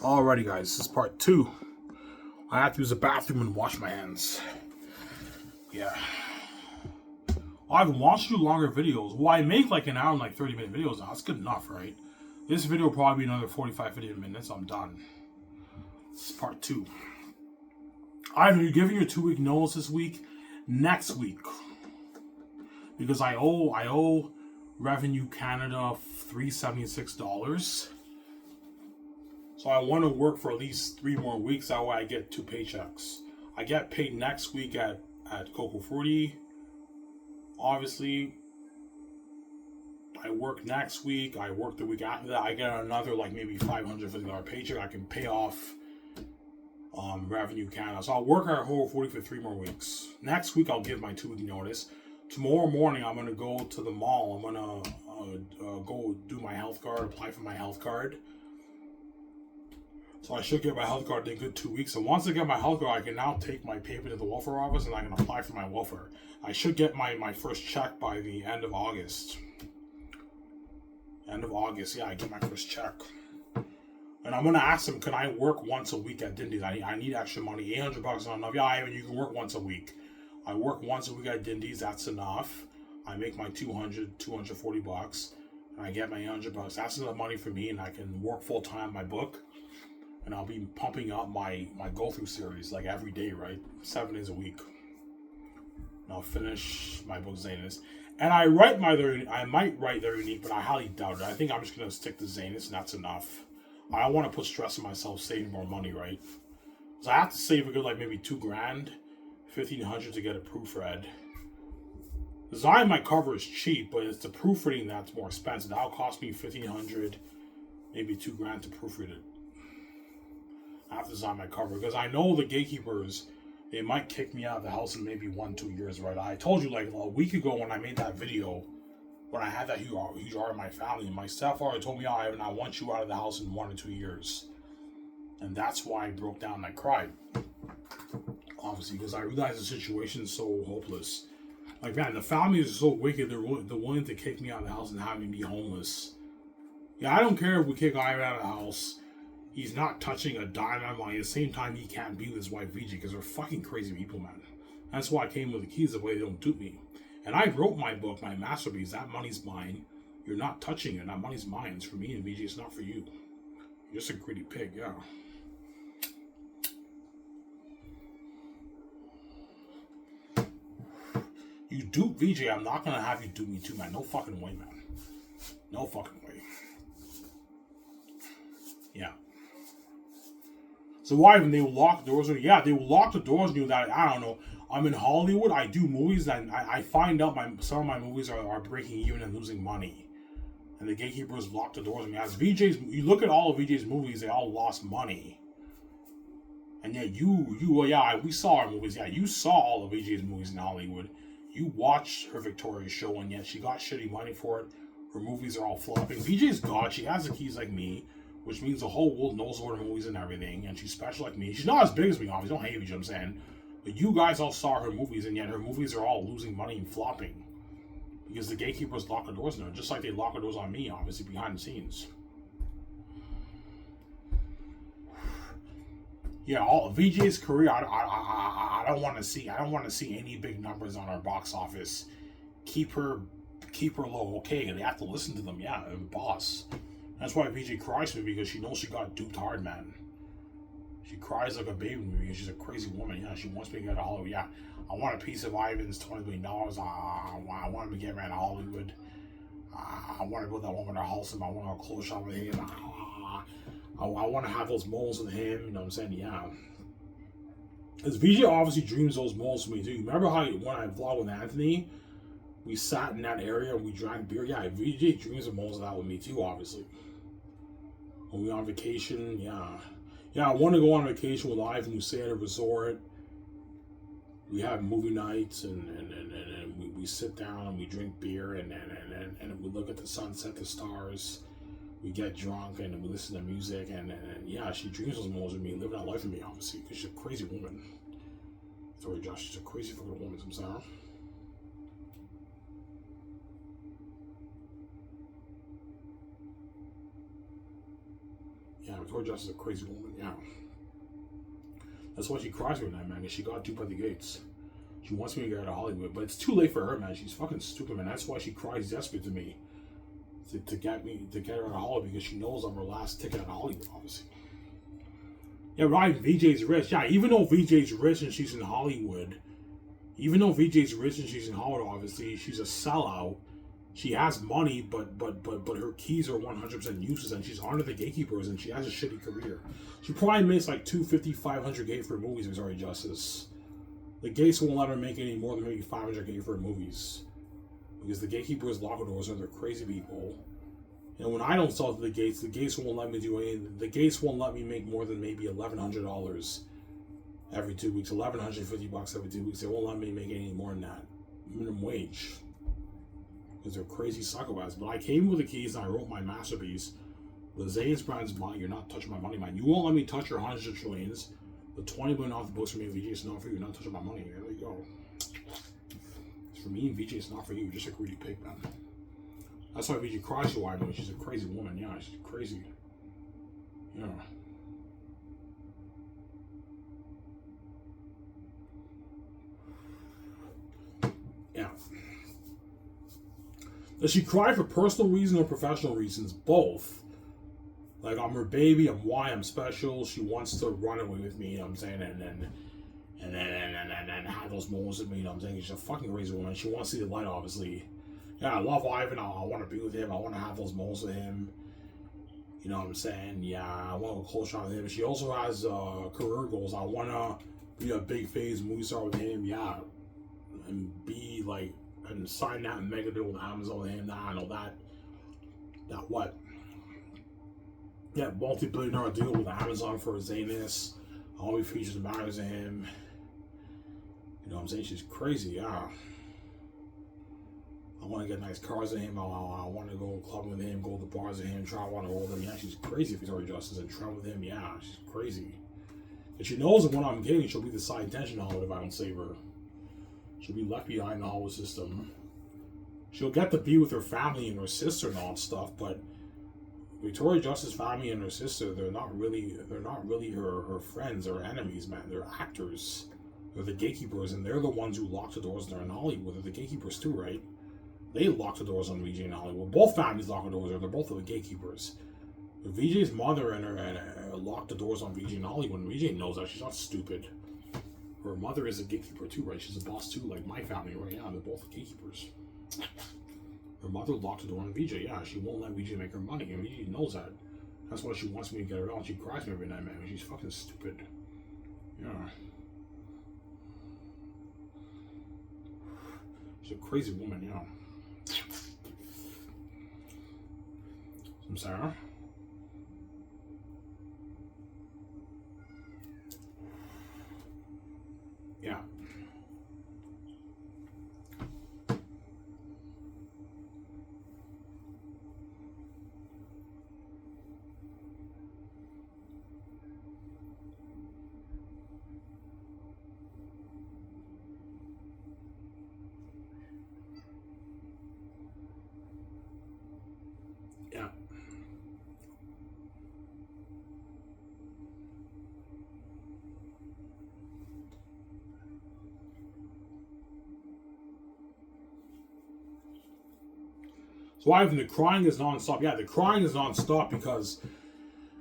Alrighty, guys, this is part 2. I have to use the bathroom and wash my hands. Yeah. I've watched you longer videos. Well, I make like an hour and like 30-minute videos now. That's good enough, right? This video will probably be another 45-50 minutes. I'm done. This is part 2. I'm giving you a 2-week notice this week. Next week. Because I owe Revenue Canada $376. So I want to work for at least 3 more weeks. That way I get 2 paychecks. I get paid next week at Coco 40. Obviously, I work next week. I work the week after that. I get another like maybe $550 paycheck. I can pay off Revenue Canada. So I'll work at Coco 40 for 3 more weeks. Next week I'll give my 2-week notice. Tomorrow morning I'm gonna go to the mall. I'm gonna go do my health card, apply for my health card. So I should get my health card in a good 2 weeks. And once I get my health card, I can now take my paper to the welfare office and I can apply for my welfare. I should get my first check by the end of August. End of August, yeah, I get my first check. And I'm gonna ask them, can I work once a week at Dindy's? I need extra money. $800 is not enough. Yeah, Ivan, you can work once a week. I work once a week at Dindy's. That's enough. I make my $240, and I get my $800. That's enough money for me, and I can work full time on my book. And I'll be pumping up my go-through series like every day, right? 7 days a week. And I'll finish my book Zanus. And I might write their unique, but I highly doubt it. I think I'm just gonna stick to Zanus, and that's enough. I don't want to put stress on myself saving more money, right? So I have to save a good like maybe $2,000, $1,500 to get a proofread. Design my cover is cheap, but it's the proofreading that's more expensive. That'll cost me $1,500, maybe $2,000 to proofread it. I have to design my cover because I know the gatekeepers, they might kick me out of the house in maybe 1-2 years, right? I told you like a week ago when I made that video, when I had that huge R in my family, my stepfather told me, oh, Ivan, I want you out of the house in 1 or 2 years. And that's why I broke down and I cried. Obviously, because I realized the situation is so hopeless. Like, man, the family is so wicked, they're willing to kick me out of the house and have me be homeless. Yeah, I don't care if we kick Ivan out of the house. He's not touching a dime on mine. At the same time, he can't be with his wife, Fiege, because they're fucking crazy people, man. That's why I came with the keys, the way they don't dupe me. And I wrote my book, my masterpiece. That money's mine. You're not touching it. That money's mine. It's for me and Fiege. It's not for you. You're just a greedy pig, yeah. You dupe Fiege, I'm not going to have you dupe me too, man. No fucking way, man. No fucking way. Yeah. So why when they will lock the doors? Yeah, they will lock the doors. You that I don't know. I'm in Hollywood. I do movies, and I find out some of my movies are breaking even and losing money. And the gatekeepers lock the doors. I mean, as VJ's, you look at all of VJ's movies, they all lost money. And yet we saw our movies. Yeah, you saw all of VJ's movies in Hollywood. You watched her Victoria show, and yet she got shitty money for it. Her movies are all flopping. VJ's God. She has the keys like me. Which means the whole world knows her movies and everything, and she's special like me. She's not as big as me, obviously. Don't hate me, you know what I'm saying? But you guys all saw her movies, and yet her movies are all losing money and flopping. Because the gatekeepers lock the doors now, just like they lock the doors on me, obviously, behind the scenes. Yeah, all VJ's career, I don't want to see. I don't want to see any big numbers on our box office. Keep her low, okay? They have to listen to them, yeah, boss. That's why VJ cries for me, because she knows she got duped hard, man. She cries like a baby because she's a crazy woman. Yeah, she wants me to get out of Hollywood. Yeah, I want a piece of Ivan's $20 million. I want him to get rid of Hollywood. I want to build that woman a house and I want to have a clothes shop with him. I want to have those moles with him. You know what I'm saying? Yeah. Because VJ obviously dreams those moles for me too. Remember how when I vlogged with Anthony, we sat in that area and we drank beer? Yeah, VJ dreams of moles of that with me too, obviously. When we on vacation, yeah. Yeah, I want to go on vacation with Ivan. We stay at a resort. We have movie nights and we sit down and we drink beer and we look at the sunset, the stars. We get drunk and we listen to music and yeah, she dreams those moments with me, living that life with me, obviously, because she's a crazy woman. Sorry, Josh, she's a crazy fucking woman, I'm sorry. Yeah, Victoria Justice is a crazy woman. Yeah. That's why she cries every night, man, because she got duped by the gates. She wants me to get out of Hollywood, but it's too late for her, man. She's fucking stupid, man. That's why she cries desperate to me. To get her out of Hollywood, because she knows I'm her last ticket out of Hollywood, obviously. Yeah, right, VJ's rich. Yeah, even though VJ's rich and she's in Hollywood, obviously, she's a sellout. She has money, but her keys are 100% useless, and she's under the gatekeepers, and she has a shitty career. She probably makes like $250, $500K for movies, Victoria Justice. The gates won't let her make any more than maybe $500K for movies, because the gatekeepers, lock doors, are the crazy people. And when I don't sell to the gates won't let me do anything. The gates won't let me make more than maybe $1,100 every 2 weeks, $1,150 every 2 weeks. They won't let me make any more than that minimum wage, because they're crazy psychopaths. But I came with the keys and I wrote my masterpiece. The Zane's brand's mine. You're not touching my money, man. You won't let me touch your hundreds of trillions. The 20 million off the books for me and VJ, it's not for you. You're not touching my money. There you go. It's for me and VJ, it's not for you. You're just a greedy pig, man. That's why VJ cries so wide, but she's a crazy woman. Yeah, she's crazy. Yeah. Yeah. Does she cry for personal reasons or professional reasons? Both. Like, I'm her baby, I'm why I'm special. She wants to run away with me, you know what I'm saying? And have those moments with me, you know what I'm saying? She's a fucking crazy woman. She wants to see the light, obviously. Yeah, I love Ivan. I want to be with him. I want to have those moments with him. You know what I'm saying? Yeah, I want to go close shot with him. She also has career goals. I want to be a big phase movie star with him. Yeah, and be like, and sign that mega deal with Amazon with him. Nah, I know that. That what? Yeah, multi-billion-dollar deal with Amazon for Zanus. I want to be featured in matters of him. You know what I'm saying? She's crazy, yeah. I want to get nice cars with him. I want to go clubbing with him, go to the bars with him, travel on the road with him. Yeah, she's crazy, Victoria Justice, and travel with him. Yeah, she's crazy. And she knows that when I'm getting, she'll be the side intention Hollywood if I don't save her. She'll be left behind in the Hollywood system. She'll get to be with her family and her sister and all that stuff, but Victoria Justice's family and her sister, they're not really her friends or enemies, man. They're actors. They're the gatekeepers, and they're the ones who lock the doors there in Hollywood. They're the gatekeepers too, right? They lock the doors on VJ in Hollywood. Both families lock the doors there. They're both the gatekeepers. But VJ's mother and her locked the doors on VJ in Hollywood, and VJ knows that. She's not stupid. Her mother is a gatekeeper too, right? She's a boss too, like my family right now. They're both gatekeepers. Her mother locked the door on VJ. Yeah, she won't let VJ make her money, and VJ knows that. That's why she wants me to get her out. She cries me every night, man. She's fucking stupid. Yeah. She's a crazy woman, yeah. I'm Sarah. Yeah. Yeah. So Ivan, the crying is non-stop. Yeah, the crying is non-stop because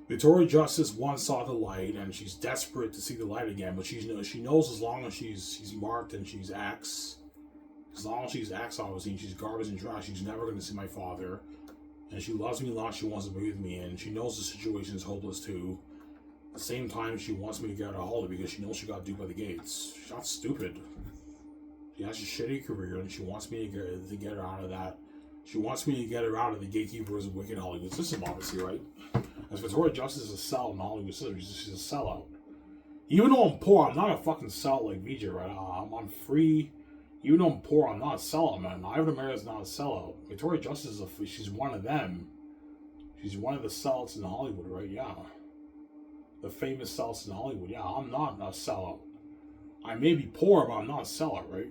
Victoria Justice once saw the light and she's desperate to see the light again, but she knows as long as she's marked and she's X, as long as she's X, obviously, and she's garbage and trash, she's never going to see my father. And she loves me a lot, she wants to be with me, and she knows the situation is hopeless too. At the same time, she wants me to get out of Hollywood because she knows she got duped by the gates. She's not stupid. She has a shitty career, and she wants me to get her out of that. She wants me to get her out of the gatekeepers of wicked Hollywood system, obviously, right? As Victoria Justice is a sell in the Hollywood system, she's a sellout. Even though I'm poor, I'm not a fucking sellout like VJ, right? I'm free. Even though I'm poor, I'm not a sellout, man. Ivan America's not a sellout. Victoria Justice she's one of them. She's one of the sellouts in Hollywood, right? Yeah. The famous sellouts in Hollywood. Yeah, I'm not a sellout. I may be poor, but I'm not a sellout, right?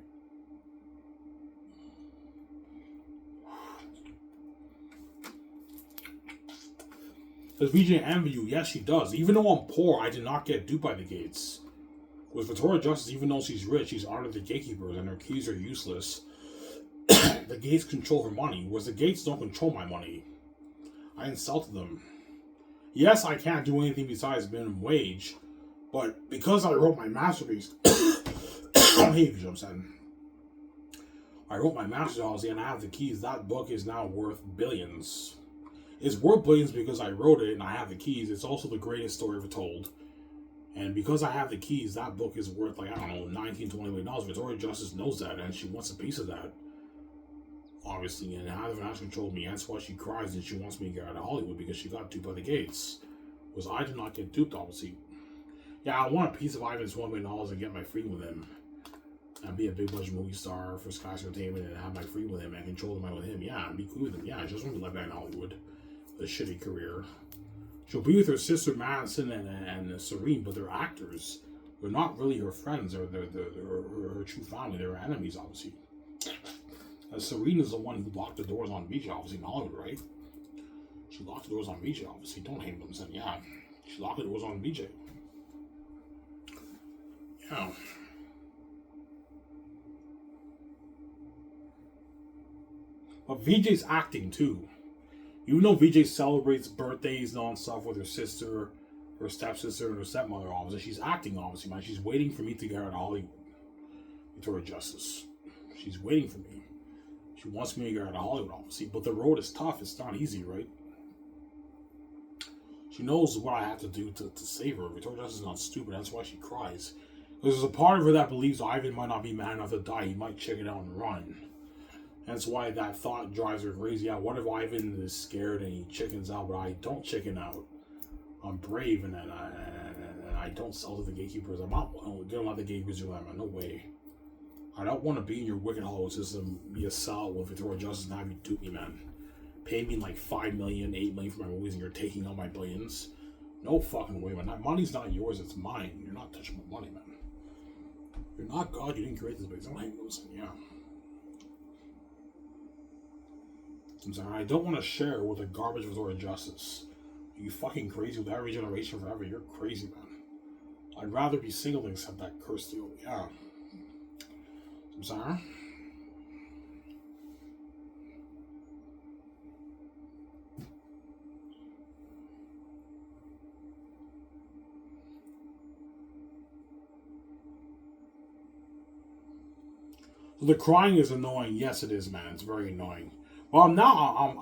Does VJ envy you? Yes, she does. Even though I'm poor, I did not get duped by the gates. With Victoria Justice, even though she's rich, she's under the gatekeepers and her keys are useless. The gates control her money, whereas the gates don't control my money. I insulted them. Yes, I can't do anything besides minimum wage, but because I wrote my masterpiece, I hate you, I'm saying. I wrote my master's policy and I have the keys. That book is now worth billions. It's worth billions because I wrote it and I have the keys. It's also the greatest story ever told. And because I have the keys, that book is worth, like, I don't know, $19, $20 million. Victoria Justice knows that, and she wants a piece of that. Obviously, and Heather Van Ashton told me that's why she cries and she wants me to get out of Hollywood because she got duped by the gates. Because I did not get duped, obviously. Yeah, I want a piece of Ivan's $1 million and get my freedom with him. And be a big budget movie star for Sky Entertainment and have my freedom with him and control the money with him. Yeah, and be cool with him. Yeah, I just want to be left back in Hollywood. With a shitty career. She'll be with her sister Madison and Serene, but they're actors. They're not really her friends. They're her true family. They're her enemies, obviously. Serene is the one who locked the doors on VJ, obviously, in Hollywood, right? She locked the doors on VJ, obviously. Don't hate them, saying, yeah. She locked the doors on VJ. Yeah. But VJ's acting, too. Even though VJ celebrates birthdays and all that stuff with her sister, her stepsister, and her stepmother, obviously, she's acting, obviously, man. She's waiting for me to get her to Hollywood. Victoria Justice. She's waiting for me. She wants me to get her to Hollywood, obviously. But the road is tough. It's not easy, right? She knows what I have to do to save her. Victoria Justice is not stupid. That's why she cries. Because there's a part of her that believes Ivan might not be man enough to die. He might check it out and run. That's why that thought drives her crazy. Yeah, what if Ivan is scared and he chickens out, but I don't chicken out? I'm brave and I don't sell to the gatekeepers. I'm not going to let the gatekeepers do that, man. No way. I don't want to be in your wicked Hollywood system, be a sell with Victoria Justice and have you dupe me, man. Pay me like $5 million, $8 million for my movies and you're taking all my billions. No fucking way, man. That money's not yours, it's mine. You're not touching my money, man. You're not God, you didn't create this place. I don't hate those. Yeah. I'm sorry, I don't want to share with a garbage Victoria Justice. Are you fucking crazy with every generation forever? You're crazy, man. I'd rather be single than accept that curse deal. Yeah. I'm sorry. So the crying is annoying. Yes, it is, man. It's very annoying. Well, now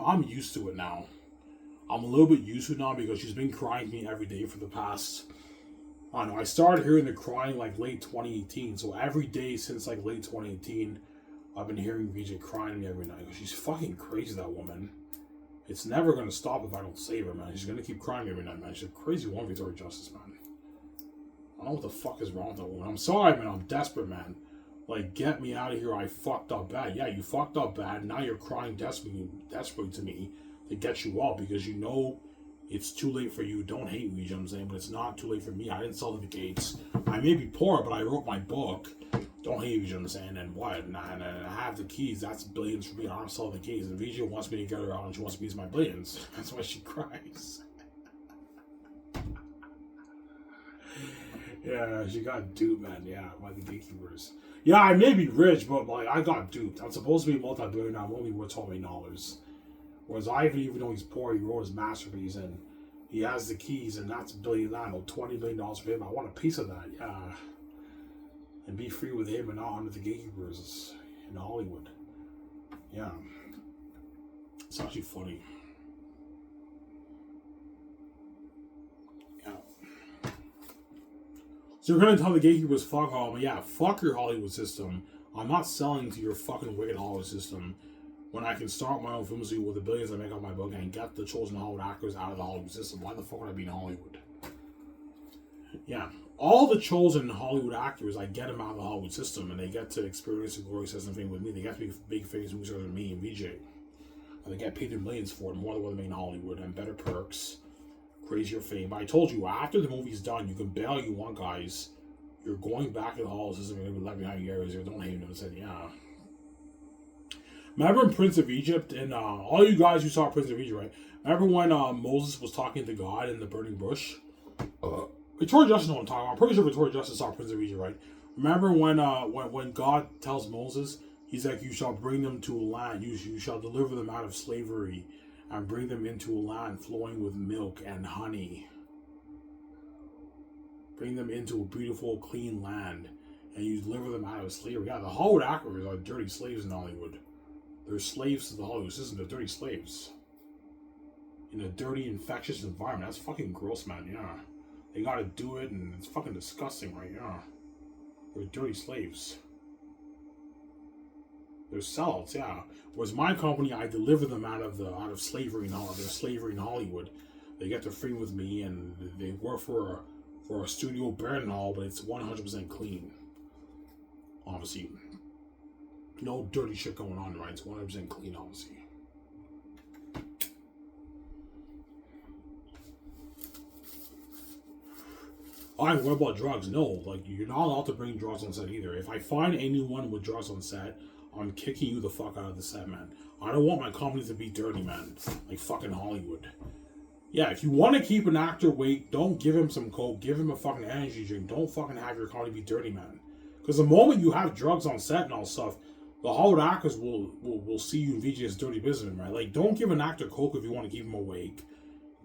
I'm used to it now. I'm a little bit used to it now because she's been crying to me every day for the past. I don't know. I started hearing the crying like late 2018. So every day since like late 2018, I've been hearing VJ crying to me every night. She's fucking crazy, that woman. It's never gonna stop if I don't save her, man. She's gonna keep crying every night, man. She's a crazy woman, Victoria Justice, man. I don't know what the fuck is wrong with that woman. I'm sorry, man. I'm desperate, man. Like, get me out of here. I fucked up bad. Yeah, you fucked up bad. Now you're crying desperately to me to get you out because you know it's too late for you. Don't hate me, you know what I'm saying? But it's not too late for me. I didn't sell to the gates. I may be poor, but I wrote my book. Don't hate me, you know what I'm saying? And what? And I have the keys. That's billions for me. I don't sell the keys. And Vijay wants me to get her out and she wants to use my billions. That's why she cries. Yeah, she got duped, man. Yeah, by the gatekeepers. Yeah, I may be rich, but like I got duped. I'm supposed to be multi-billionaire. I'm only worth $12 million. Whereas Ivan, even though he's poor, he wrote his masterpiece and he has the keys, and that's $1 billion. I know $20 million for him. I want a piece of that. Yeah, and be free with him and not under the gatekeepers in Hollywood. Yeah, it's actually funny. So you're gonna tell the gatekeepers, fuck Hollywood. Yeah, fuck your Hollywood system. I'm not selling to your fucking wicked Hollywood system when I can start my own film studio with the billions I make off my book and get the chosen Hollywood actors out of the Hollywood system. Why the fuck would I be in Hollywood? Yeah, all the chosen Hollywood actors, I get them out of the Hollywood system and they get to experience the glory system thing with me. They get to be big famous movie stars with me and VJ. And they get paid their millions for it, more than what they make in Hollywood, and better perks. Crazier fame. But I told you, after the movie's done, you can bail you want, guys. You're going back to the Hollywood system. You're going to be left behind your areas. Don't hate them. I said, yeah. Remember in Prince of Egypt, and all you guys who saw Prince of Egypt, right? Remember when Moses was talking to God in the burning bush? Victoria Justice know what I'm talking about. I'm pretty sure Victoria Justice saw Prince of Egypt, right? Remember when God tells Moses, he's like, you shall bring them to a land, you shall deliver them out of slavery and bring them into a land flowing with milk and honey. Bring them into a beautiful, clean land, and you deliver them out of slavery. Yeah, the Hollywood actors are dirty slaves in Hollywood. They're slaves to the Hollywood system. They're dirty slaves. In a dirty, infectious environment. That's fucking gross, man, yeah. They gotta do it, and it's fucking disgusting, right? Yeah. They're dirty slaves. They're sellouts, yeah. Whereas my company, I deliver them out of slavery and all. They're slavery in Hollywood. They get their freedom with me, and they work for a studio brand and all, but it's 100% clean. Obviously, no dirty shit going on, right? It's 100% clean, obviously. Alright, what about drugs? No, like, you're not allowed to bring drugs on set either. If I find anyone with drugs on set, I'm kicking you the fuck out of the set, man. I don't want my company to be dirty, man. Like fucking Hollywood. Yeah, if you want to keep an actor awake, don't give him some coke. Give him a fucking energy drink. Don't fucking have your company be dirty, man. Because the moment you have drugs on set and all stuff, the Hollywood actors will see you and VJ as dirty businessman, right? Like, don't give an actor coke if you want to keep him awake.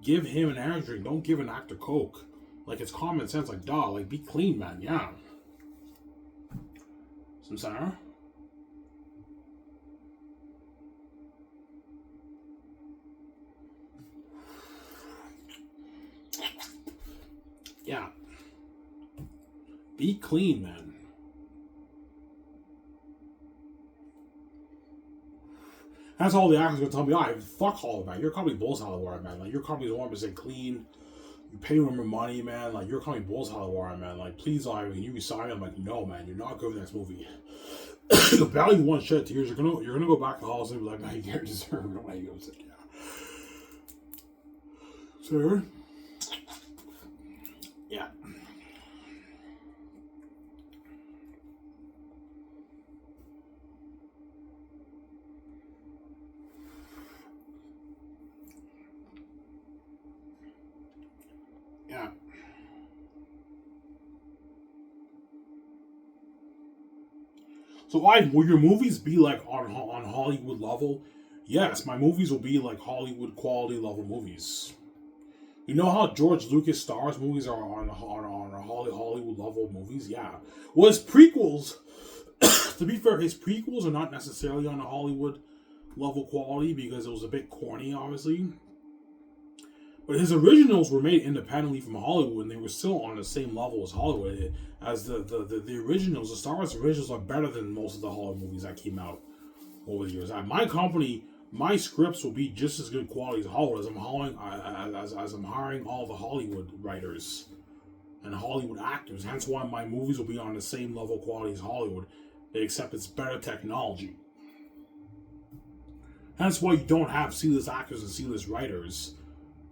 Give him an energy drink. Don't give an actor coke. Like, it's common sense. Like, duh. Like, be clean, man. Yeah. Some Sarah? Yeah. Be clean, man. That's all the actors gonna tell me. Fuck Hollywood, man. Your company blows Hollywood, man. Like, your company's 100% clean. You pay them money, man. Like, your company blows Hollywood, man. Like, please, you resign. I'm like, no, man. You're not good for the next movie. The value one shed tears. You're gonna go back to Hollywood and be like, man, you can't deserve it. When you go, it's like, yeah. Sir. Yeah. Yeah. So, will your movies be like on Hollywood level? Yes, my movies will be like Hollywood quality level movies. You know how George Lucas stars movies are on Hollywood level movies? Yeah. Well, his prequels, to be fair, his prequels are not necessarily on a Hollywood level quality because it was a bit corny, obviously. But his originals were made independently from Hollywood, and they were still on the same level as Hollywood. As the originals, the Star Wars originals are better than most of the Hollywood movies that came out over the years. At my company, my scripts will be just as good quality as Hollywood as I'm hiring all the Hollywood writers and Hollywood actors. Hence why my movies will be on the same level quality as Hollywood, except it's better technology. Hence why you don't have C-list actors and C-list writers,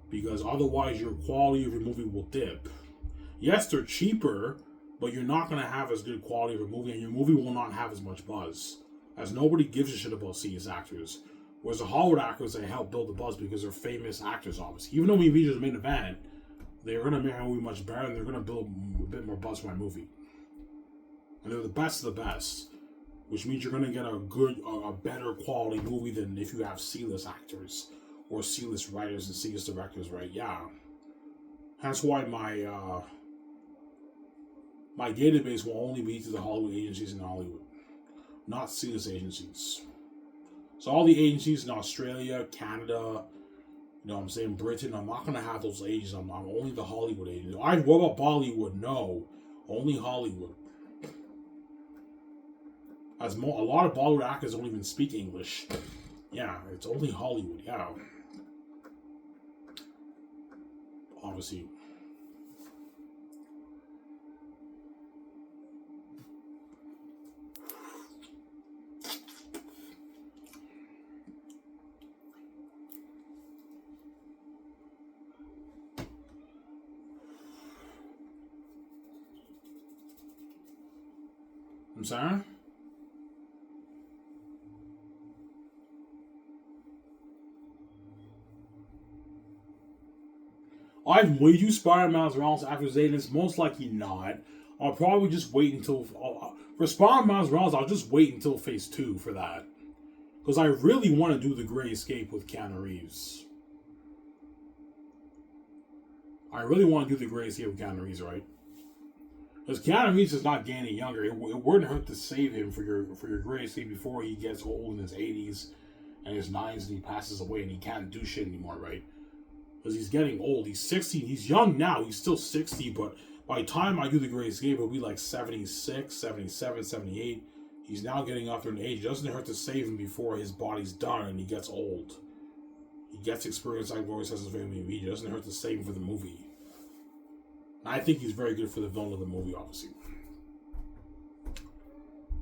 because otherwise your quality of your movie will dip. Yes, they're cheaper, but you're not going to have as good quality of a movie, and your movie will not have as much buzz, as nobody gives a shit about C-list actors. Whereas the Hollywood actors, they help build the buzz because they're famous actors, obviously. Even though we reach the main event, they're going to make my movie much better, and they're going to build a bit more buzz for my movie. And they're the best of the best, which means you're going to get a better quality movie than if you have C-list actors or C-list writers and C-list directors, right? Yeah. That's why my database will only be to the Hollywood agencies in Hollywood, not C-list agencies. So all the agencies in Australia, Canada, Britain, I'm not going to have those agencies. I'm only the Hollywood agencies. What about Bollywood? No. Only Hollywood. A lot of Bollywood actors don't even speak English. Yeah, it's only Hollywood, yeah. Obviously. I'm sorry? Will you Spider-Man Miles Morales after Zayden's? Most likely not. I'll probably just wait until... for Spider-Man Miles Morales, I'll just wait until Phase 2 for that. Because I really want to do the Great Escape with Keanu Reeves. I really want to do the Great Escape with Keanu Reeves, right? Because Keanu Reeves is not getting younger. It wouldn't hurt to save him for your Great Escape before he gets old in his 80s and his 90s and he passes away and he can't do shit anymore, right? Because he's getting old. He's 60. He's young now. He's still 60, but by the time I do the Great Escape, it'll be like 76, 77, 78. He's now getting up there in age. It doesn't hurt to save him before his body's done and he gets old. He gets experience like Roy says in Family Media. It doesn't hurt to save him for the movie. And I think he's very good for the villain of the movie, obviously.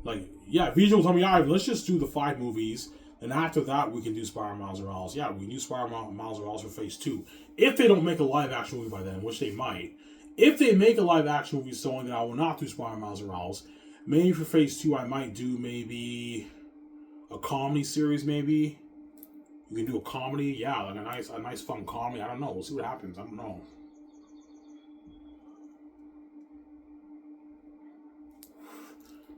Like, yeah, Vijay will tell me, all right, let's just do the 5 movies. And after that, we can do Spider-Man Miles Morales. Yeah, we can do Spider-Man Miles Morales for Phase 2. If they don't make a live-action movie by then, which they might. If they make a live-action movie showing that I will not do Spider-Man Miles Morales, maybe for Phase 2, I might do maybe a comedy series, maybe. You can do a comedy. Yeah, like a nice fun comedy. I don't know. We'll see what happens. I don't know.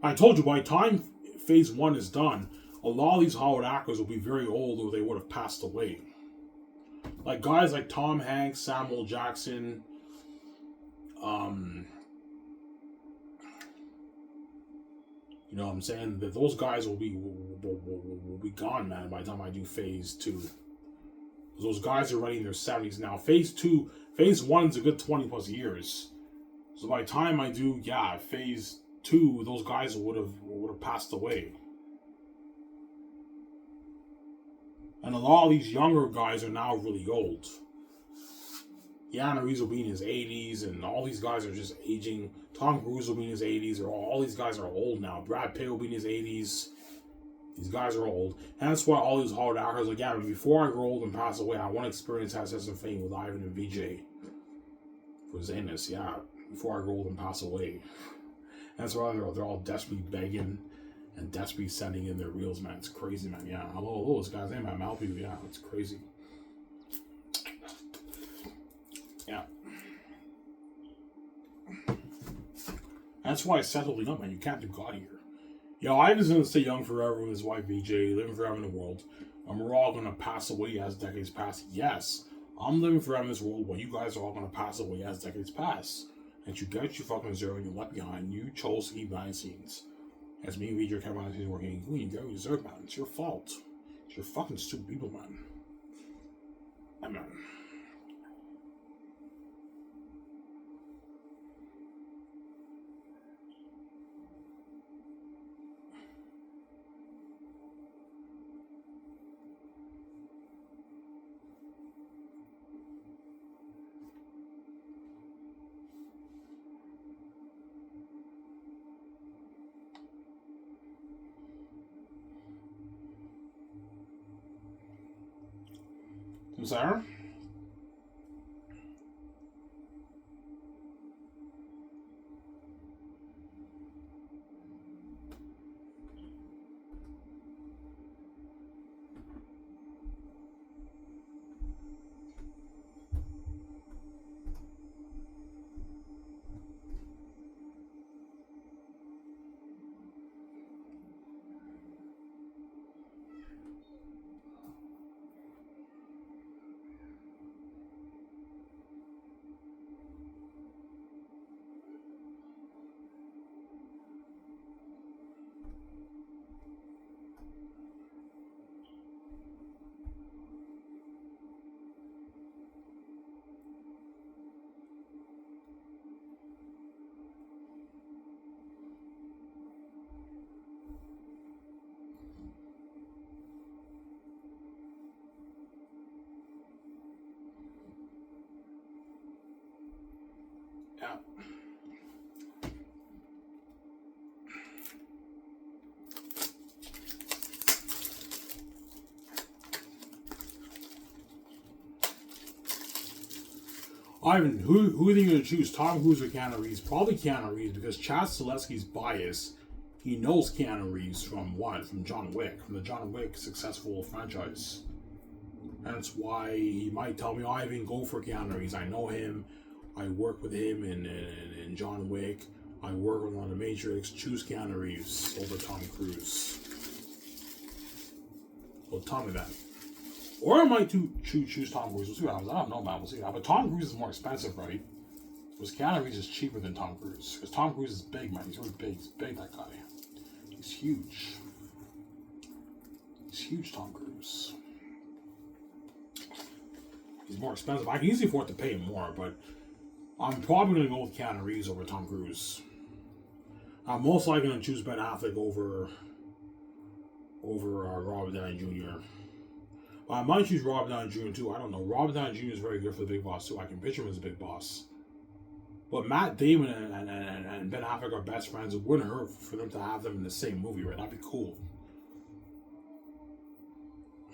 I told you, by the time Phase 1 is done, a lot of these Hollywood actors will be very old or they would have passed away. Like guys like Tom Hanks, Samuel Jackson, you know what I'm saying? That those guys will be gone, man, by the time I do Phase 2. Those guys are already in their 70s now. Phase 1 is a good 20 plus years. So by the time I do, Phase 2, those guys would have passed away. And a lot of these younger guys are now really old. Keanu Reeves will be in his 80s, and all these guys are just aging. Tom Cruise will be in his 80s, or all these guys are old now. Brad Pitt will be in his 80s. These guys are old. And that's why all these Hollywood actors, like, yeah, before I grow old and pass away, I want to experience Access and Fame with Ivan and VJ. For Zanus, yeah. Before I grow old and pass away. That's why they're all desperately begging and desperately sending in their reels, man. It's crazy, man. Yeah. Hello, this guy's name. I'm help you. Yeah, it's crazy. Yeah. That's why I settled up, man. You can't do God here. Yo, Ivan's gonna stay young forever with his wife VJ, living forever in the world. And we're all gonna pass away as decades pass. Yes, I'm living forever in this world while you guys are all gonna pass away as decades pass. And you get you fucking deserve and you left behind. You chose to keep behind the scenes. As me and VJ kept behind the scenes working, you get what you deserve, man. It's your fault. It's your fucking stupid people, man. Yeah, man. Sarah? Yeah. Ivan, who are they going to choose? Tom Cruise or Keanu Reeves? Probably Keanu Reeves, because Chad Stahelski's biased. He knows Keanu Reeves from what? From John Wick. From the John Wick successful franchise. That's why he might tell me, oh, I even go for Keanu Reeves. I know him. I work with him in John Wick. I work with him on The Matrix. Choose Keanu Reeves over Tom Cruise. Well, tell me that. Or I might choose Tom Cruise. We'll see what happens. I don't know, man. We'll see. But Tom Cruise is more expensive, right? Because Keanu Reeves is cheaper than Tom Cruise. Because Tom Cruise is big, man. He's really big. He's big, that guy. He's huge. He's huge, Tom Cruise. He's more expensive. I can easily afford to pay him more, but I'm probably going to go with Keanu Reeves over Tom Cruise. I'm most likely going to choose Ben Affleck over Robert Downey Jr. But I might choose Robert Downey Jr. too. I don't know. Robert Downey Jr. is very good for the Big Boss too. I can picture him as a Big Boss. But Matt Damon and Ben Affleck are best friends. It wouldn't hurt for them to have them in the same movie, right? That'd be cool.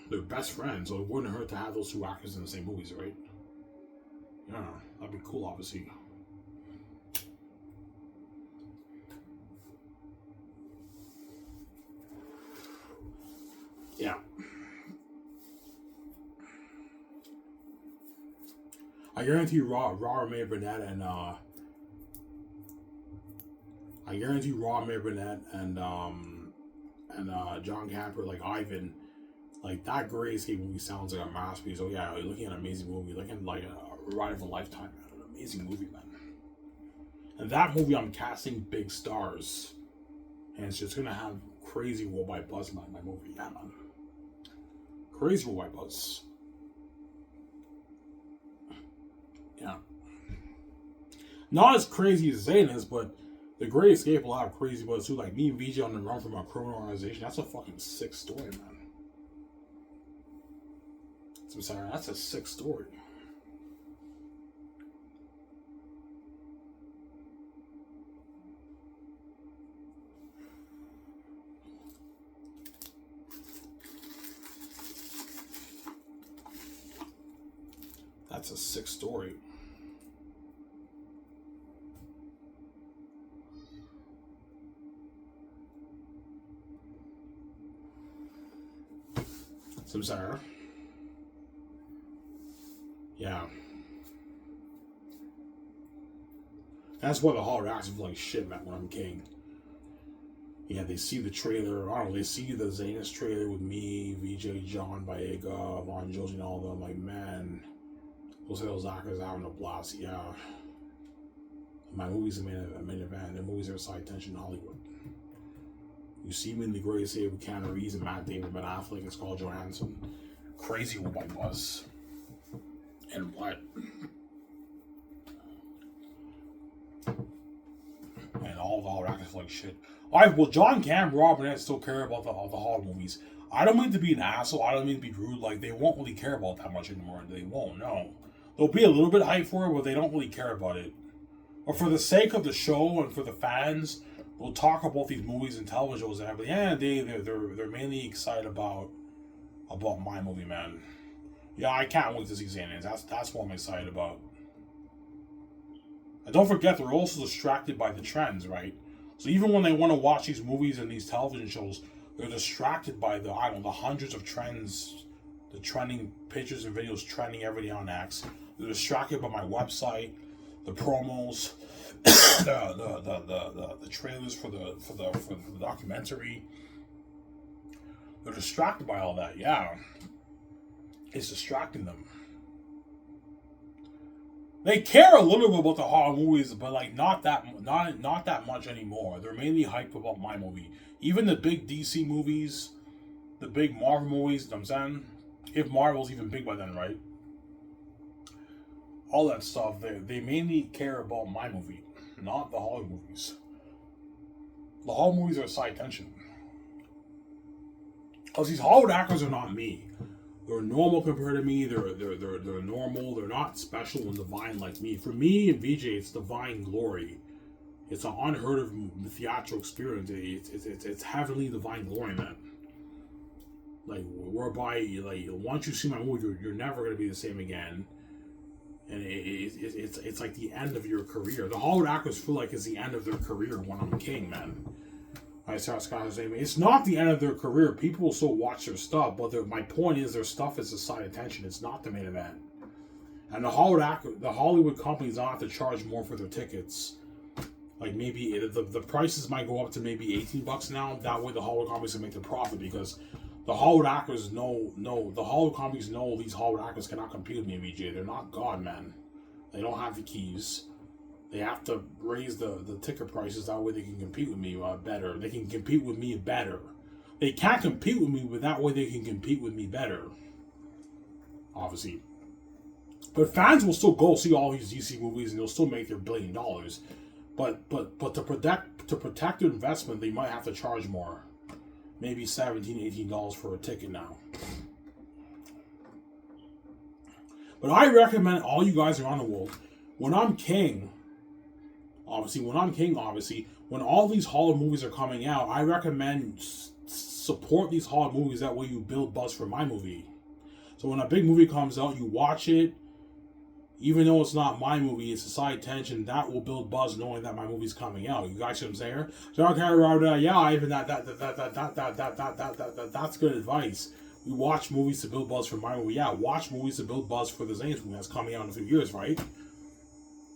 They're best friends, so it wouldn't hurt to have those two actors in the same movies, right? Yeah, that'd be cool, obviously. Yeah. I guarantee Raw May Burnett and John Camper, like Ivan, like that Great Escape movie sounds like a masterpiece. Oh yeah, you're looking at an amazing movie, you're looking at like a ride of a lifetime, man. An amazing movie, man. And that movie, I'm casting big stars, and it's just gonna have crazy worldwide buzz, man. My movie, yeah, man. Crazy worldwide buzz. Yeah. Not as crazy as Zane is, but The Great Escape will have crazy buzz too. Like me and Vijay on the run from a criminal organization. That's a fucking sick story, man. I'm sorry, that's a sick story. That's a sick story. Samsara. Yeah. That's why the hall reacts like shit, man, when I'm king. Yeah, they see the trailer. I don't know, they see the Zanus trailer with me, VJ, John, Baega, Von Josie, and all of them. Like, man, those actors are having a blast. Yeah. My movie's a main event. The movies are side tension in Hollywood. You see me in The Great Escape with Keanu Reeves and Matt Damon, Ben Affleck, and Scarlett Johansson. Crazy what my buzz. And what? And all the hall actors like shit. Alright, well, John Cam, Rob, and Ed still care about the hall movies. I don't mean to be an asshole. I don't mean to be rude. Like, they won't really care about that much anymore. They won't, no. They'll be a little bit hyped for it, but they don't really care about it. But for the sake of the show and for the fans, they'll talk about these movies and television shows and everything. Yeah, they're mainly excited about my movie, man. Yeah, I can't wait to see Xanax. That's what I'm excited about. And don't forget, they're also distracted by the trends, right? So even when they want to watch these movies and these television shows, they're distracted by the hundreds of trends, the trending pictures and videos trending every day on X. They're distracted by my website, the promos, the trailers for the documentary. They're distracted by all that. Yeah, it's distracting them. They care a little bit about the horror movies, but like not that much anymore. They're mainly hyped about my movie. Even the big DC movies, the big Marvel movies, you know what I'm saying? If Marvel's even big by then, right? All that stuff, they mainly care about my movie, not the horror movies. The horror movies are side tension. Because these Hollywood actors are not me. They're normal compared to me. They're normal. They're not special and divine like me. For me and VJ, it's divine glory. It's an unheard of theatrical experience. It's heavenly divine glory, man. Like whereby, like once you see my movie, you're never gonna be the same again. And it's like the end of your career. The Hollywood actors feel like it's the end of their career when I'm king, man. I saw Scott saying it's not the end of their career. People will still watch their stuff, but my point is their stuff is a side attention. It's not the main event. And the Hollywood companies don't have to charge more for their tickets. Like maybe the prices might go up to maybe $18 now. That way the Hollywood companies can make their profit because the Hollywood actors the Hollywood companies know these Hollywood actors cannot compete with me, VJ. They're not God, man. They don't have the keys. They have to raise the ticket prices. That way they can compete with me better. They can compete with me better. They can't compete with me, but that way they can compete with me better. Obviously. But fans will still go see all these DC movies and they'll still make their $1 billion. But to protect their investment, they might have to charge more. Maybe $17, $18 for a ticket now. But I recommend all you guys around the world, when I'm king, when all these Hollywood movies are coming out, I recommend support these Hollywood movies. That way you build buzz for my movie. So when a big movie comes out, you watch it. Even though it's not my movie, it's a side attention, that will build buzz knowing that my movie's coming out. You guys see what I'm saying? So okay, yeah, even that's good advice. We watch movies to build buzz for my movie. Yeah, watch movies to build buzz for the Zane's movie that's coming out in a few years, right?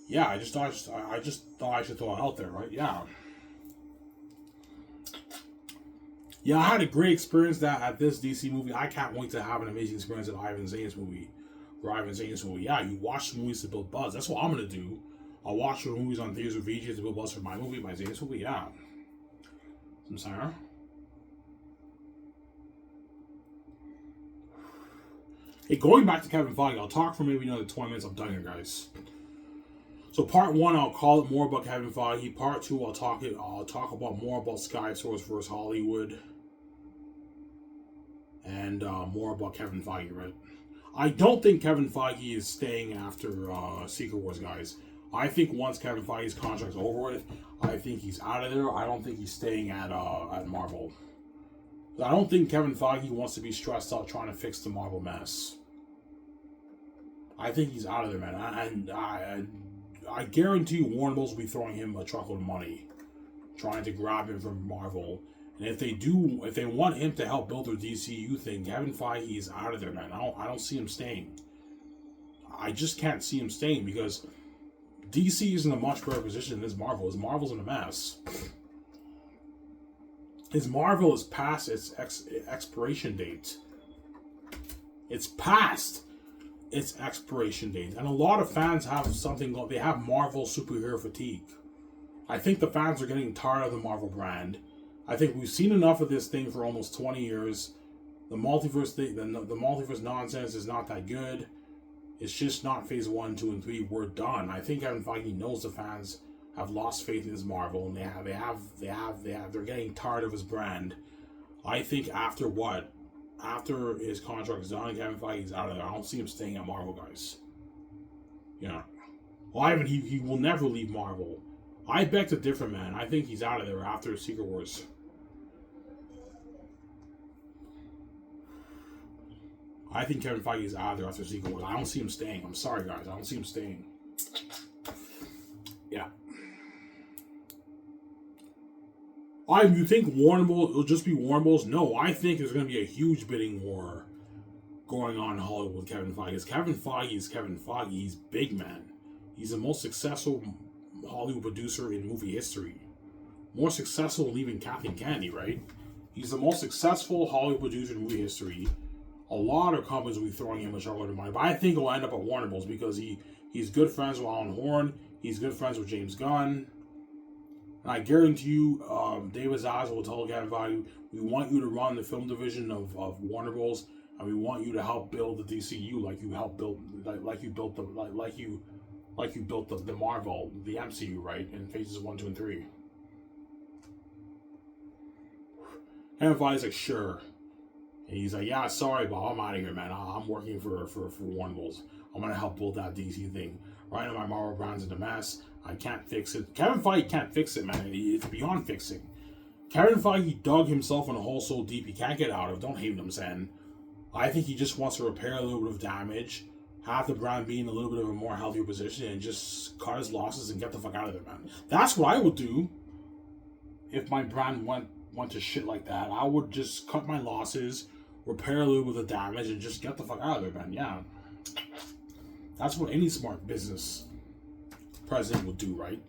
Yeah, I just thought I should throw it out there, right? Yeah. Yeah, I had a great experience at this DC movie. I can't wait to have an amazing experience at Ivan Zane's movie. Yeah, you watch movies to build buzz. That's what I'm gonna do. I'll watch the movies on theaters with VJ to build buzz for my movie, my Zane's movie. Yeah. I'm sorry. Hey, going back to Kevin Fiege, I'll talk for maybe another 20 minutes. I'm done here, guys. So part 1, I'll call it more about Kevin Fiege. Part 2, I'll talk about more about Skiv SOURCE versus Hollywood, and more about Kevin Fiege, right? I don't think Kevin Fiege is staying after Secret Wars, guys. I think once Kevin Feige's contract's over with, I think he's out of there. I don't think he's staying at Marvel. I don't think Kevin Feige wants to be stressed out trying to fix the Marvel mess. I think he's out of there, man. And I guarantee you Warner Bros. Will be throwing him a truckload of money, trying to grab him from Marvel. And if they want him to help build their DCU thing, Kevin Feige is out of there, man. I don't see him staying. I just can't see him staying because DC is in a much better position than Marvel. Marvel's in a mess. Marvel is past its expiration date. It's past its expiration date. And a lot of fans have they have Marvel superhero fatigue. I think the fans are getting tired of the Marvel brand. I think we've seen enough of this thing for almost 20 years. The multiverse thing, the multiverse nonsense is not that good. It's just not phase 1, 2, and 3. We're done. I think Kevin Feige knows the fans have lost faith in his Marvel, and they're getting tired of his brand. I think after his contract is done, Kevin Feige's out of there. I don't see him staying at Marvel, guys. Yeah. Well, he will never leave Marvel. I beg to differ, man. I think he's out of there after Secret Wars. I think Kevin Feige is out of there after Secret Wars. I don't see him staying. I'm sorry, guys. I don't see him staying. Yeah. You think Warner Bros. It'll just be Warner Bros.? No, I think there's going to be a huge bidding war going on in Hollywood with Kevin Feige. Because Kevin Feige is Kevin Feige. He's big, man. He's the most successful Hollywood producer in movie history. More successful than even Kathleen Kennedy, right? He's the most successful Hollywood producer in movie history. A lot of companies will be throwing him a shitload of money. But I think he'll end up at Warner Bros. Because he's good friends with Alan Horn. He's good friends with James Gunn. And I guarantee you, David Zaslav will tell Kevin Feige, we want you to run the film division of Warner Bros. And we want you to help build the DCU like you built the Marvel, the MCU, right? In phases 1, 2, and 3. Kevin Feige's like, sure. And he's like, yeah, sorry, Bob, I'm out of here, man. I'm working for Warner Bros. I'm going to help build that DC thing. Right now, my Marvel brand's in a mess. I can't fix it. Kevin Feige can't fix it, man. It's beyond fixing. Kevin Feige dug himself in a hole so deep he can't get out of. Don't hate him, Sen. I think he just wants to repair a little bit of damage, have the brand be in a little bit of a more healthier position, and just cut his losses and get the fuck out of there, man. That's what I would do if my brand went went to shit like that, I would just cut my losses, repair a little bit of the damage, and just get the fuck out of there, man. Yeah. That's what any smart business president would do, right?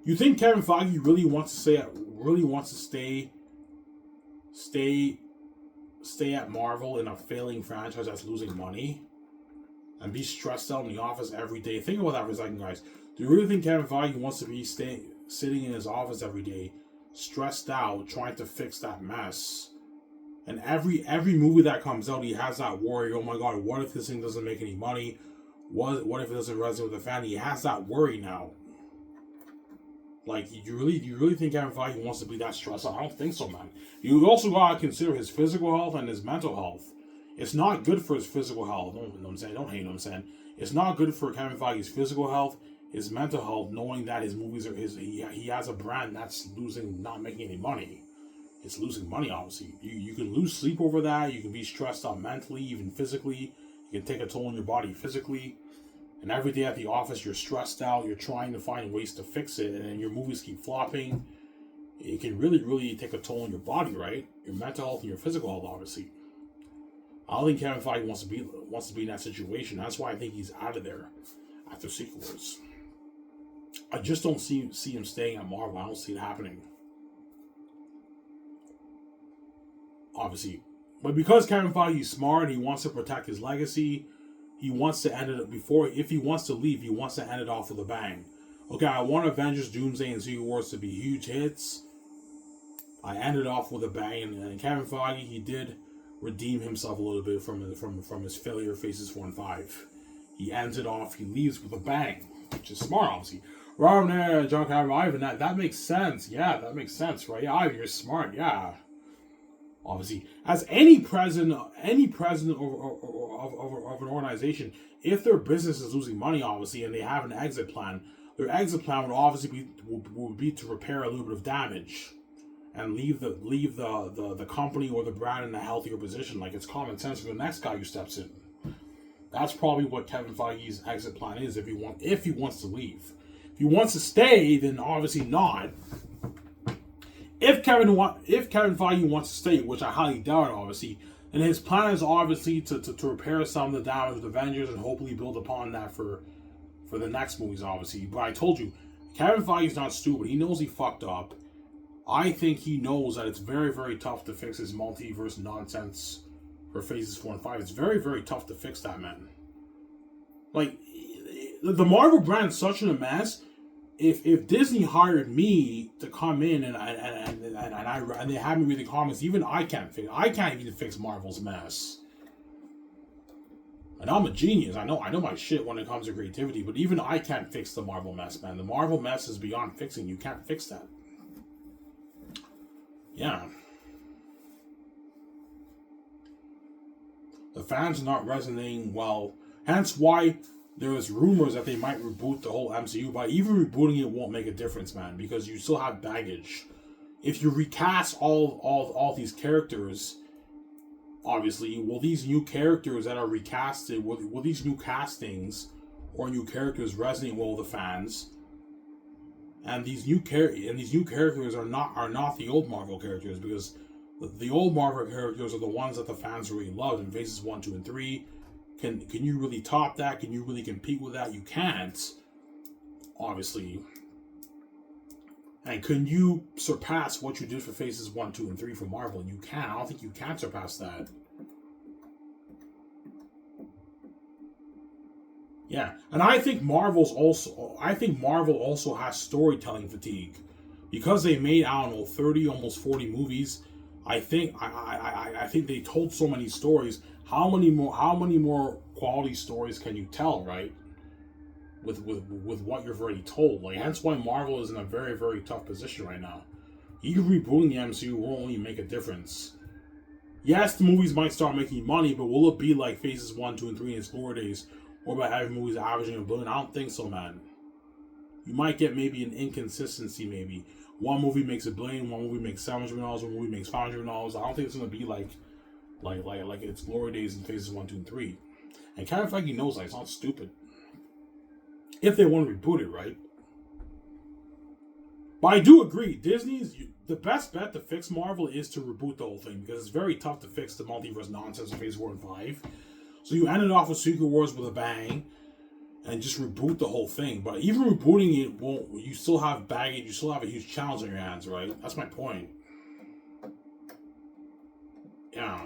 You think Kevin Feige really wants to stay at Marvel in a failing franchise that's losing money and be stressed out in the office every day? Think about that for a second, guys. Do you really think Kevin Feige wants to be sitting in his office every day, stressed out, trying to fix that mess? And every movie that comes out, he has that worry. Oh my God, what if this thing doesn't make any money? What if it doesn't resonate with the fan? He has that worry now. Like, you really think Kevin Feige wants to be that stressed out? I don't think so, man. You also gotta consider his physical health and his mental health. It's not good for his physical health. Don't know what I'm saying? Don't hate what I'm saying. It's not good for Kevin Feige's physical health, his mental health, knowing that his movies are he has a brand that's not making any money. It's losing money, obviously. You can lose sleep over that. You can be stressed out mentally, even physically. You can take a toll on your body physically. And every day at the office, you're stressed out. You're trying to find ways to fix it. And then your movies keep flopping. It can really, really take a toll on your body, right? Your mental health and your physical health, obviously. I don't think Kevin Feige wants to be in that situation. That's why I think he's out of there after Secret Wars. I just don't see him staying at Marvel. I don't see it happening. Obviously. But because Kevin Feige is smart, he wants to protect his legacy. He wants to end it if he wants to leave, he wants to end it off with a bang. Okay, I want Avengers, Doomsday, and Secret Wars to be huge hits. I ended off with a bang, and Kevin Feige, he did redeem himself a little bit from his failure of Phases 4 and 5. He ends it off, he leaves with a bang, which is smart, obviously. Robert, John Cameron, Ivan, that makes sense. Yeah, that makes sense, right? Yeah, Ivan, you're smart, yeah. Obviously, as any president of an organization, if their business is losing money, obviously, and they have an exit plan, their exit plan would obviously be to repair a little bit of damage and leave the company or the brand in a healthier position. Like, it's common sense for the next guy who steps in. That's probably what Kevin Feige's exit plan is if he wants to leave. If he wants to stay, then obviously not. If Kevin Feige wants to stay, which I highly doubt, obviously, and his plan is obviously to repair some of the damage with Avengers and hopefully build upon that for the next movies, obviously. But I told you, Kevin Feige's not stupid. He knows he fucked up. I think he knows that it's very, very tough to fix his multiverse nonsense for Phases 4 and 5. It's very, very tough to fix that, man. Like, the Marvel brand's such a mess. If Disney hired me to come in and they have me read the comics, even I can't even fix Marvel's mess. And I'm a genius. I know my shit when it comes to creativity, but even I can't fix the Marvel mess, man. The Marvel mess is beyond fixing. You can't fix that. Yeah. The fans are not resonating well. Hence why there's rumors that they might reboot the whole MCU, but even rebooting it won't make a difference, man, because you still have baggage. If you recast all these characters, obviously, will these new characters that are recasted, will these new castings or new characters resonate well with the fans? And these new characters are not the old Marvel characters, because the old Marvel characters are the ones that the fans really loved in Phases 1, 2, and 3. Can you really top that? Can you really compete with that? You can't, obviously. And can you surpass what you did for Phases 1, 2, and 3 for Marvel? You can. I don't think you can surpass that. Yeah, and I think Marvel also has storytelling fatigue, because they made, I don't know, 30, almost 40 movies. I think they told so many stories. How many more quality stories can you tell, right? With what you've already told. Like, hence why Marvel is in a very, very tough position right now. You rebooting the MCU will only make a difference. Yes, the movies might start making money, but will it be like Phases 1, 2, and 3 in its glory days? Or about having movies averaging $1 billion? I don't think so, man. You might get maybe an inconsistency, maybe. One movie makes $1 billion, one movie makes $700 million, one movie makes $500 million. I don't think it's going to be like its glory days in Phases 1, 2, and 3. And Kevin Feige knows that. It's not stupid. If they want to reboot it, right? But I do agree, the best bet to fix Marvel is to reboot the whole thing, because it's very tough to fix the multiverse nonsense of Phase 4 and 5. So you ended off with Secret Wars with a bang, and just reboot the whole thing. But even rebooting it won't. You still have baggage. You still have a huge challenge on your hands, right? That's my point. Yeah.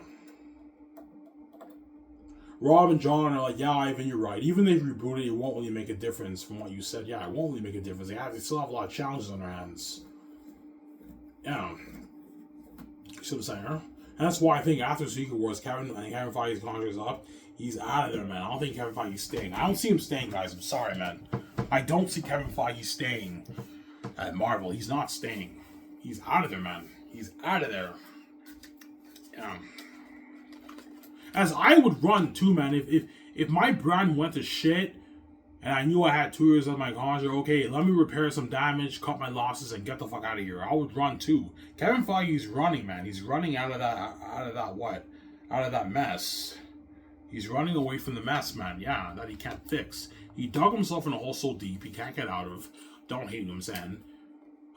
Rob and John are like, yeah, Ivan, you're right. Even if you reboot it, it won't really make a difference from what you said. Yeah, it won't really make a difference. They still have a lot of challenges on their hands. Yeah. You see what I'm saying, huh? And that's why I think after Secret Wars, Kevin Feige's contract is up. He's out of there, man. I don't think Kevin Feige's staying. I don't see him staying, guys. I'm sorry, man. I don't see Kevin Feige staying at Marvel. He's not staying. He's out of there, man. He's out of there. Yeah. As I would run too, man. If my brand went to shit and I knew I had 2 years on my contract, okay, let me repair some damage, cut my losses, and get the fuck out of here. I would run too. Kevin Feige's running, man. He's running out of that mess. He's running away from the mess, man. Yeah, that he can't fix. He dug himself in a hole so deep he can't get out of. Don't hate him, Zen.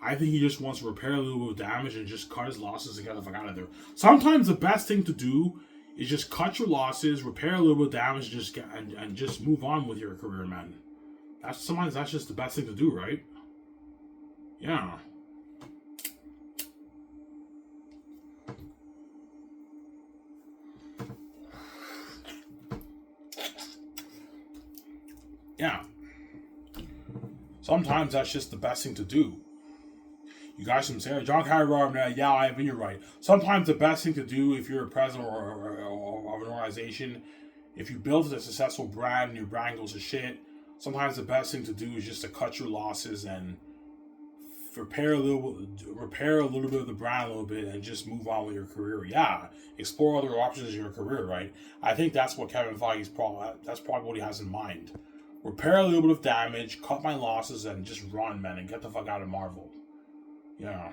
I think he just wants to repair a little bit of damage and just cut his losses and get the fuck out of there. Sometimes the best thing to do is just cut your losses, repair a little bit of damage, and just move on with your career, man. Sometimes that's just the best thing to do, right? Yeah. Yeah. Sometimes that's just the best thing to do. You guys from Sarah, John Kyrie, yeah, Ivan, you're right. Sometimes the best thing to do if you're a president or of an organization, if you build a successful brand and your brand goes to shit, sometimes the best thing to do is just to cut your losses and repair a little bit of the brand a little bit and just move on with your career. Yeah, explore other options in your career, right? I think that's what Kevin Feige's that's probably what he has in mind. Repair a little bit of damage, cut my losses, and just run, man, and get the fuck out of Marvel. Yeah.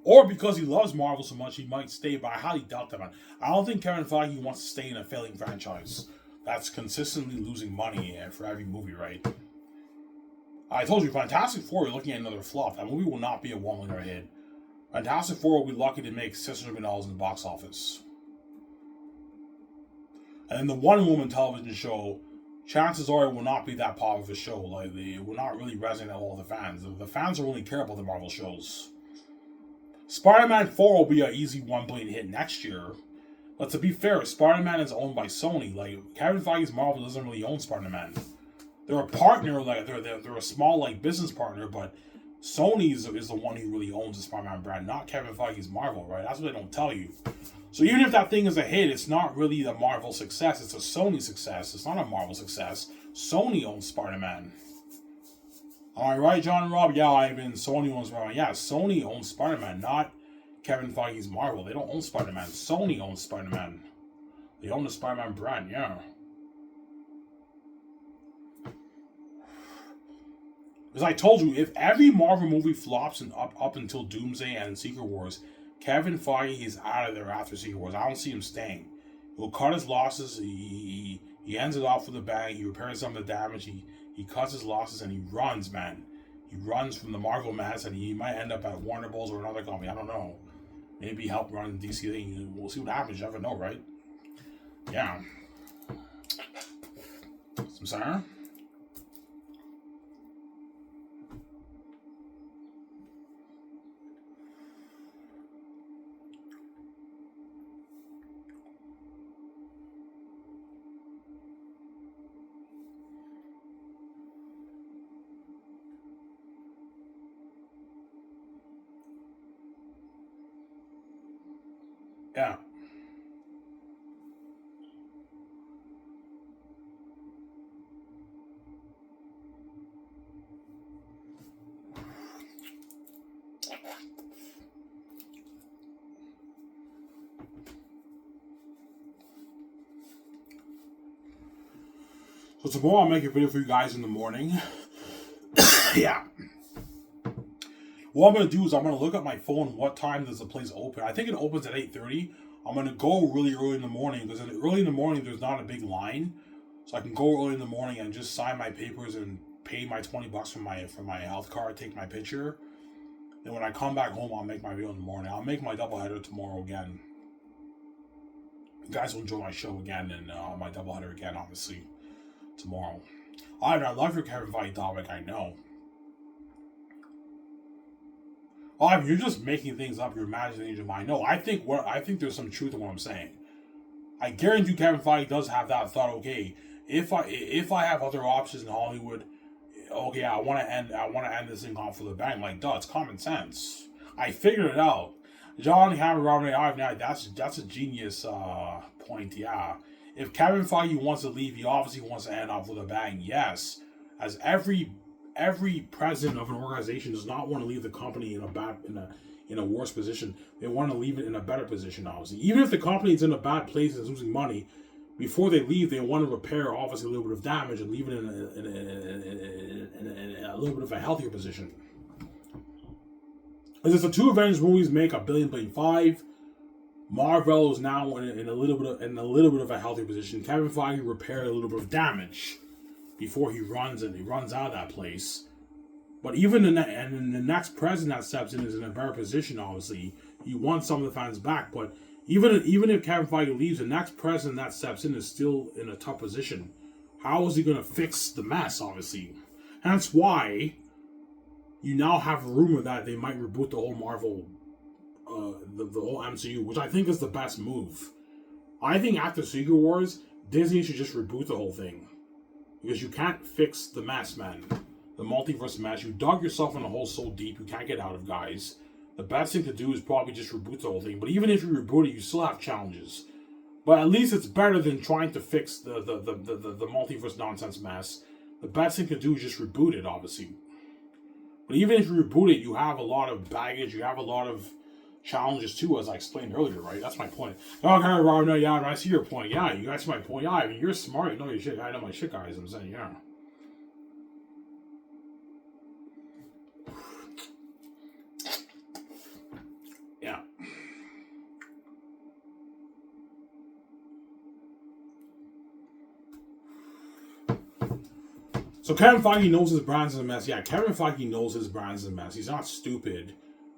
Or because he loves Marvel so much, he might stay, but I highly doubt that, man. I don't think Kevin Feige wants to stay in a failing franchise that's consistently losing money for every movie, right? I told you, Fantastic Four, you're looking at another flop. That movie will not be a $1 million hit. Fantastic Four will be lucky to make $600 million in the box office. And then the Wonder Woman television show, chances are it will not be that popular of a show. Like, it will not really resonate with all the fans. The fans don't really care about the Marvel shows. Spider-Man 4 will be an easy $1 billion hit next year. But to be fair, Spider-Man is owned by Sony. Like, Kevin Feige's Marvel doesn't really own Spider-Man. They're a partner, like they're a small like business partner, but Sony is the one who really owns the Spider-Man brand, not Kevin Feige's Marvel, right? That's what they don't tell you. So even if that thing is a hit, it's not really a Marvel success. It's a Sony success. It's not a Marvel success. Sony owns Spider-Man. Am I right, John and Rob? Yeah, Ivan. Sony owns Spider-Man. Yeah, Sony owns Spider-Man, not Kevin Feige's Marvel. They don't own Spider-Man. Sony owns Spider-Man. They own the Spider-Man brand, yeah. Because I told you, if every Marvel movie flops and up until Doomsday and Secret Wars, Kevin Feige is out of there after Secret Wars. I don't see him staying. He'll cut his losses. He ends it off with a bang. He repairs some of the damage. He cuts his losses and he runs, man. He runs from the Marvel mess, and he might end up at Warner Bros. Or another company. I don't know. Maybe help run the DC thing. We'll see what happens. You never know, right? Yeah. I'm sorry? Yeah. So tomorrow I'll make a video for you guys in the morning. Yeah. What I'm going to do is I'm going to look at my phone, what time does the place open. I think it opens at 8:30. I'm gonna go really early in the morning because early in the morning there's not a big line, so I can go early in the morning and just sign my papers and pay my $20 for my health card, take my picture. Then when I come back home, I'll make my video in the morning. I'll make my doubleheader tomorrow again. You guys will enjoy my show again and my doubleheader again, obviously, tomorrow. I love your Kevin Fiege topic, I know. You're just making things up. You're imagining in your mind. No, I think there's some truth in what I'm saying. I guarantee Kevin Fiege does have that thought. Okay, if I have other options in Hollywood, okay, I want to end this thing off with a bang. Like, duh, it's common sense. I figured it out. John Cameron, Robert, that's a genius point. Yeah, if Kevin Feige wants to leave, he obviously wants to end off with a bang. Yes, as every president of an organization does not want to leave the company in a worse position. They want to leave it in a better position, obviously. Even if the company is in a bad place and is losing money, before they leave, they want to repair obviously a little bit of damage and leave it in a little bit of a healthier position. As the two Avengers movies make $1 billion, Marvel is now in a little bit of a healthier position. Kevin Feige repaired a little bit of damage before he runs out of that place. But even the next president that steps in is in a better position. Obviously, he wants some of the fans back. But even if Kevin Feige leaves, the next president that steps in is still in a tough position. How is he going to fix the mess? Obviously, hence why you now have a rumor that they might reboot the whole Marvel, the whole MCU, which I think is the best move. I think after Secret Wars, Disney should just reboot the whole thing. Because you can't fix the mess, man. The multiverse mess. You dug yourself in a hole so deep you can't get out of, guys. The best thing to do is probably just reboot the whole thing. But even if you reboot it, you still have challenges. But at least it's better than trying to fix the multiverse nonsense mess. The best thing to do is just reboot it, obviously. But even if you reboot it, you have a lot of baggage. You have a lot of challenges too, as I explained earlier, right? That's my point. Okay, Robert, no, yeah, I see your point. Yeah, you guys see my point. Yeah, I mean, you're smart. You know your shit. I know my shit, guys. I'm saying, yeah. Yeah. So Kevin Feige knows his brand's a mess. Yeah, Kevin Feige knows his brand's a mess. He's not stupid.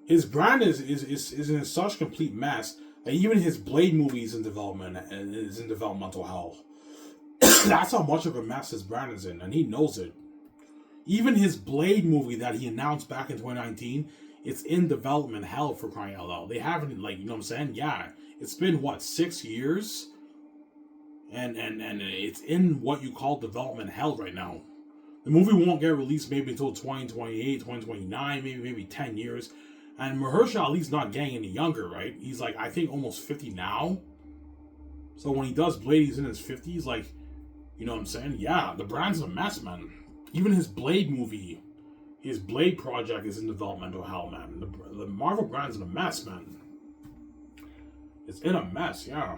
His brand is in such complete mess that even his Blade movie is in development and is in developmental hell. That's how much of a mess his brand is in, and he knows it. Even his Blade movie that he announced back in 2019, it's in development hell, for crying out loud. They haven't, like, you know what I'm saying? Yeah, it's been, 6 years? And it's in what you call development hell right now. The movie won't get released maybe until 2028, 2029, maybe 10 years. And Mahershala Ali's not getting any younger, right? He's like, I think almost 50 now. So when he does Blade, he's in his 50s. Like, you know what I'm saying? Yeah, the brand's a mess, man. Even his Blade movie, his Blade project is in developmental hell, man. The Marvel brand's in a mess, man. It's in a mess, yeah.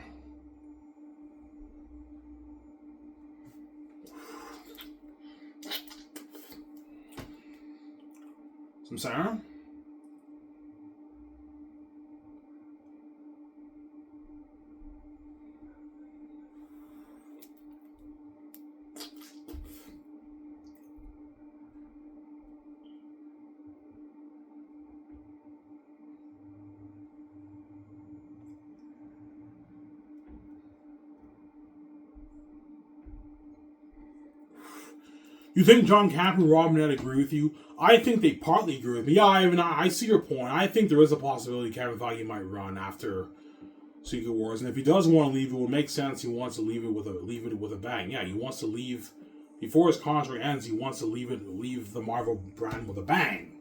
Some Sarah? You think John Cameron and Robin Nett agree with you? I think they partly agree with me. Yeah, I see your point. I think there is a possibility Kevin Feige might run after Secret Wars, and if he does want to leave, it would make sense. He wants to leave it with a bang. Yeah, he wants to leave before his contract ends. He wants to leave the Marvel brand with a bang,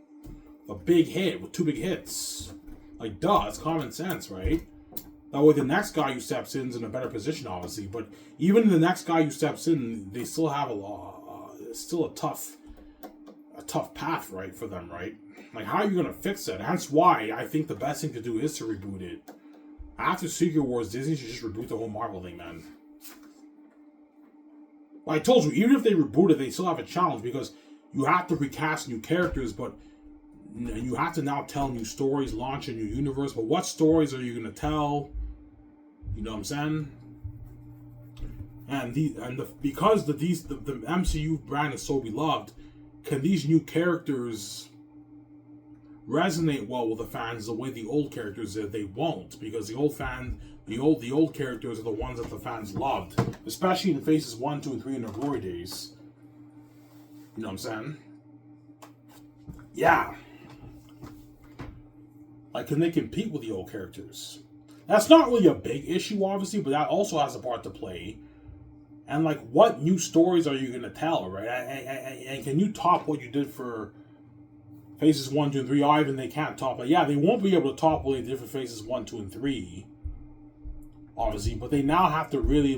a big hit with 2 big hits. Like, duh, it's common sense, right? That way, the next guy who steps in is in a better position, obviously. But even the next guy who steps in, they still have still a tough path, right, for them, right? Like, how are you gonna fix it? That's why I think the best thing to do is to reboot it. After Secret Wars, Disney should just reboot the whole Marvel thing, man. Well, I told you, even if they reboot it, they still have a challenge because you have to recast new characters, but you have to now tell new stories, launch a new universe. But what stories are you gonna tell? You know what I'm saying? Because the MCU brand is so beloved, can these new characters resonate well with the fans the way the old characters did? They won't, because the old characters are the ones that the fans loved, especially in Phases 1, 2, and 3 in their glory days. You know what I'm saying? Yeah. Like, can they compete with the old characters? That's not really a big issue, obviously, but that also has a part to play. And, like, what new stories are you going to tell, right? And can you top what you did for Phases 1, 2, and 3? Even they can't top it. Yeah, they won't be able to top what they did for Phases 1, 2, and 3, obviously. But they now have to really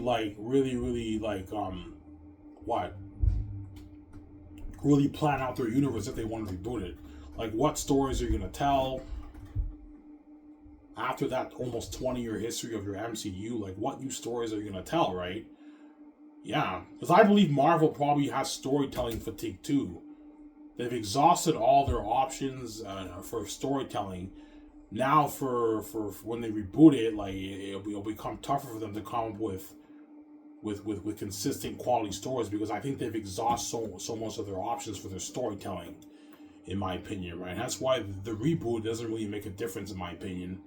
plan out their universe if they want to reboot it. Like, what stories are you going to tell? After that almost 20-year history of your MCU, like, what new stories are you going to tell, right? Yeah, because I believe Marvel probably has storytelling fatigue too. They've exhausted all their options for storytelling. Now, for when they reboot it, like, it'll become tougher for them to come up with consistent quality stories, because I think they've exhausted so much of their options for their storytelling, in my opinion, right? That's why the reboot doesn't really make a difference, in my opinion.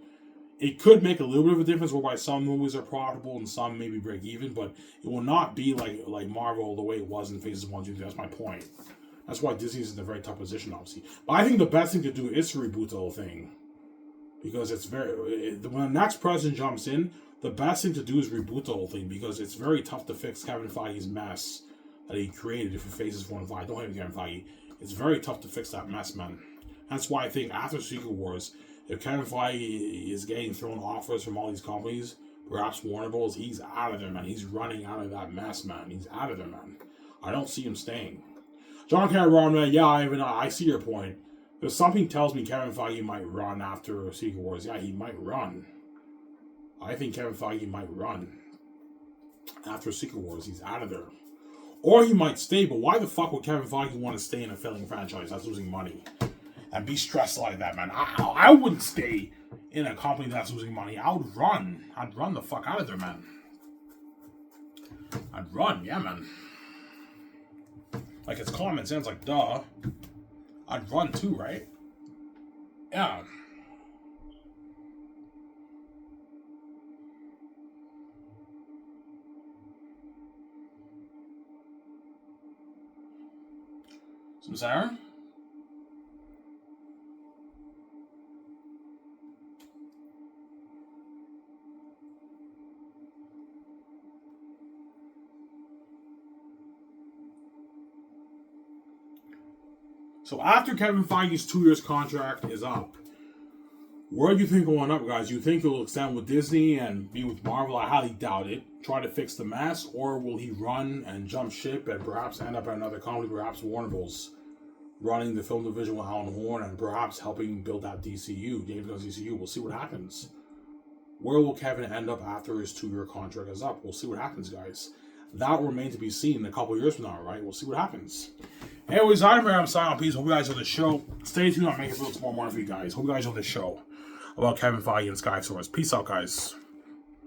It could make a little bit of a difference whereby some movies are profitable and some maybe break even, but it will not be like Marvel the way it was in Phases 1, 2, 3. That's my point. That's why Disney's in a very tough position, obviously. But I think the best thing to do is to reboot the whole thing. Because when the next president jumps in, the best thing to do is reboot the whole thing, because it's very tough to fix Kevin Feige's mess that he created for Phases 4 and 5. Don't hate Kevin Feige. It's very tough to fix that mess, man. That's why I think after Secret Wars, if Kevin Feige is getting thrown offers from all these companies, perhaps Warner Bros., he's out of there, man. He's running out of that mess, man. He's out of there, man. I don't see him staying. John Cameron, man, yeah, I see your point. There's something tells me Kevin Feige might run after Secret Wars. Yeah, he might run. I think Kevin Feige might run after Secret Wars. He's out of there. Or he might stay, but why the fuck would Kevin Feige want to stay in a failing franchise that's losing money? And be stressed like that, man. I wouldn't stay in a company that's losing money. I would run. I'd run the fuck out of there, man. I'd run, yeah, man. Like, it's common sense, like, duh. I'd run too, right? Yeah. Some Sarah? So after Kevin Feige's 2 years contract is up, where do you think going up, guys? You think he'll extend with Disney and be with Marvel? I highly doubt it. Try to fix the mess, or will he run and jump ship and perhaps end up at another company, perhaps Warner Bros., running the film division with Alan Horn and perhaps helping build out DCU, James Gunn's DCU? We'll see what happens. Where will Kevin end up after his 2-year contract is up? We'll see what happens, guys. That will remain to be seen in a couple years from now, right? We'll see what happens. Anyways, I'm Silent Peace. Hope you guys enjoy the show. Stay tuned. I'll make it tomorrow morning for you guys. Hope you guys enjoy the show about Kevin Feige and Skiv SOURCE. Peace out, guys.